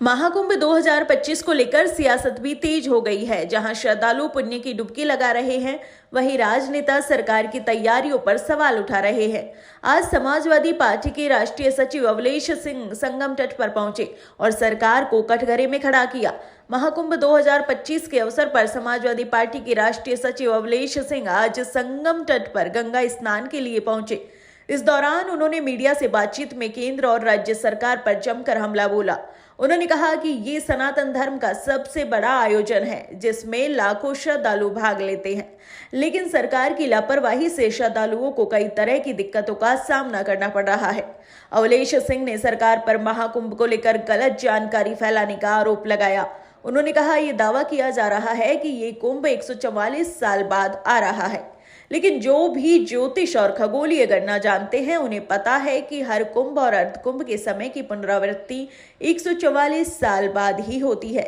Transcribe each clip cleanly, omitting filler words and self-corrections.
महाकुंभ 2025 को लेकर सियासत भी तेज हो गई है। जहां श्रद्धालु पुण्य की डुबकी लगा रहे हैं, वहीं राजनेता सरकार की तैयारियों पर सवाल उठा रहे हैं। आज समाजवादी पार्टी के राष्ट्रीय सचिव अवलेश सिंह संगम तट पर पहुंचे और सरकार को कटघरे में खड़ा किया। महाकुंभ 2025 के अवसर पर समाजवादी पार्टी के राष्ट्रीय सचिव अवलेश सिंह आज संगम तट पर गंगा स्नान के लिए पहुंचे। इस दौरान उन्होंने मीडिया से बातचीत में केंद्र और राज्य सरकार पर जमकर हमला बोला। उन्होंने कहा कि ये सनातन धर्म का सबसे बड़ा आयोजन है, जिसमें लाखों श्रद्धालु भाग लेते हैं, लेकिन सरकार की लापरवाही से श्रद्धालुओं को कई तरह की दिक्कतों का सामना करना पड़ रहा है। अवलेश सिंह ने सरकार पर महाकुंभ को लेकर गलत जानकारी फैलाने का आरोप लगाया। उन्होंने कहा, ये दावा किया जा रहा है कि ये कुंभ 144 साल बाद आ रहा है, लेकिन जो भी ज्योतिष और खगोलीय गणना जानते हैं उन्हें पता है कि हर कुंभ और अर्धकुंभ के समय की पुनरावृत्ति 144 साल बाद ही होती है।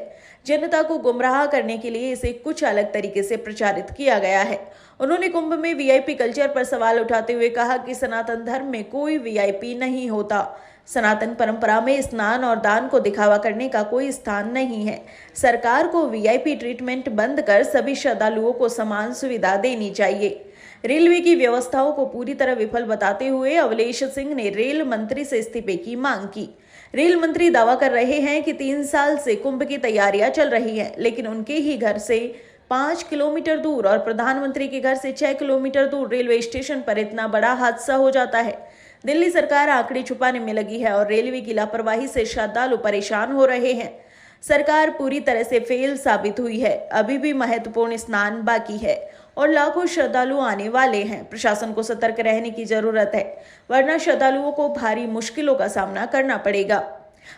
जनता को गुमराह करने के लिए इसे कुछ अलग तरीके से प्रचारित किया गया है। उन्होंने कुंभ में वीआईपी कल्चर पर सवाल उठाते हुए कहा कि सनातन धर्म में कोई वीआईपी नहीं होता। सनातन परंपरा में स्नान और दान को दिखावा करने का कोई स्थान नहीं है। सरकार को वीआईपी ट्रीटमेंट बंद कर सभी श्रद्धालुओं को समान सुविधा देनी चाहिए। रेलवे की व्यवस्थाओं को पूरी तरह विफल बताते हुए अवलेश सिंह ने रेल मंत्री से इस्तीफे की मांग की। रेल मंत्री दावा कर रहे हैं कि 3 साल से कुंभ की तैयारियां चल रही हैं, लेकिन उनके ही घर से 5 किलोमीटर दूर और प्रधानमंत्री के घर से 6 किलोमीटर दूर रेलवे स्टेशन पर इतना बड़ा हादसा हो जाता है। दिल्ली सरकार आंकड़े छुपाने में लगी है और रेलवे की लापरवाही से श्रद्धालु परेशान हो रहे हैं। सरकार पूरी तरह से फेल साबित हुई है। अभी भी महत्वपूर्ण स्नान बाकी है और लाखों श्रद्धालु आने वाले हैं। प्रशासन को सतर्क रहने की जरूरत है, वरना श्रद्धालुओं को भारी मुश्किलों का सामना करना पड़ेगा।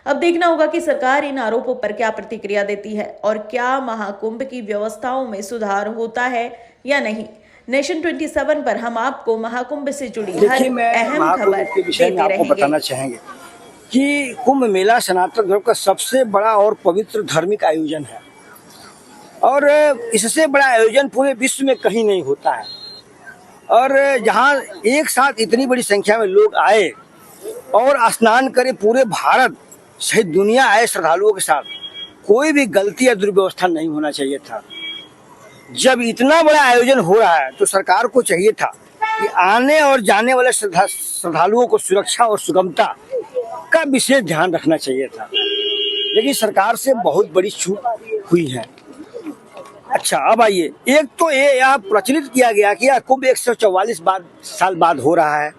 अब देखना होगा कि सरकार इन आरोपों पर क्या प्रतिक्रिया देती है और क्या महाकुंभ की व्यवस्थाओं में सुधार होता है या नहीं। नेशन 27 पर हम आपको महाकुंभ से जुड़ी हर अहम खबर देते रहेंगे। बताना चाहेंगे कि कुंभ मेला सनातन धर्म का सबसे बड़ा और पवित्र धार्मिक आयोजन है और इससे बड़ा आयोजन पूरे विश्व में कहीं नहीं होता है। और जहां एक साथ इतनी बड़ी संख्या में लोग आए और स्नान करे, पूरे भारत सहित दुनिया आए श्रद्धालुओं के साथ, कोई भी गलती या दुर्व्यवस्था नहीं होना चाहिए था। जब इतना बड़ा आयोजन हो रहा है तो सरकार को चाहिए था कि आने और जाने वाले श्रद्धालुओं को सुरक्षा और सुगमता का विशेष ध्यान रखना चाहिए था, लेकिन सरकार से बहुत बड़ी चूक हुई है। अच्छा, अब आइए, एक तो ये यहाँ प्रचलित किया गया कि यह कुंभ 144 साल बाद हो रहा है,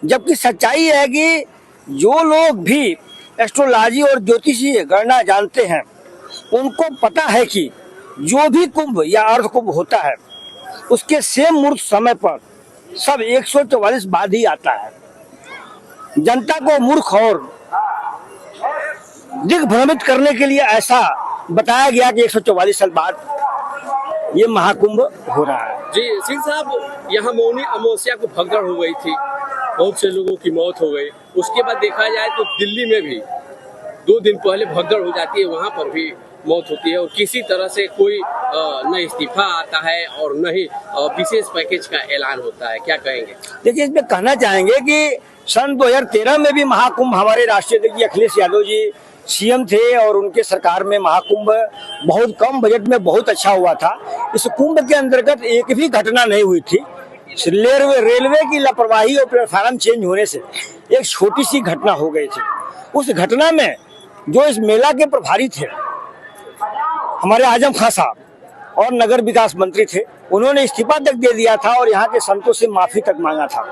जबकि सच्चाई है कि जो लोग भी एस्ट्रोलॉजी और ज्योतिषीय गणना जानते हैं उनको पता है कि जो भी कुंभ या अर्ध कुंभ होता है उसके सेम मुहूर्त समय पर सब 144 बाद ही आता है। जनता को मूर्ख और दिग्भ्रमित करने के लिए ऐसा बताया गया कि 144 साल बाद ये महाकुंभ हो रहा है। जी सिंह साहब, यहाँ मौनी अमावस्या को भगदड़ हो गई थी, बहुत से लोगों की मौत हो गई। उसके बाद देखा जाए तो दिल्ली में भी 2 दिन पहले भगदड़ हो जाती है, वहाँ पर भी मौत होती है और किसी तरह से कोई न इस्तीफा आता है और न ही विशेष पैकेज का ऐलान होता है। क्या कहेंगे? देखिए, इसमें कहना चाहेंगे कि सन 2013 में भी महाकुंभ हमारे राष्ट्रीय अध्यक्ष अखिलेश यादव जी सीएम थे और उनके सरकार में महाकुंभ बहुत कम बजट में बहुत अच्छा हुआ था। इस कुंभ के अंतर्गत एक भी घटना नहीं हुई थी। रेलवे की लापरवाही और प्लेटफार्म चेंज होने से एक छोटी सी घटना हो गई थी। उस घटना में जो इस मेला के प्रभारी थे हमारे आजम खान साहब और नगर विकास मंत्री थे, उन्होंने इस्तीफा तक दे दिया था और यहाँ के संतों से माफी तक मांगा था।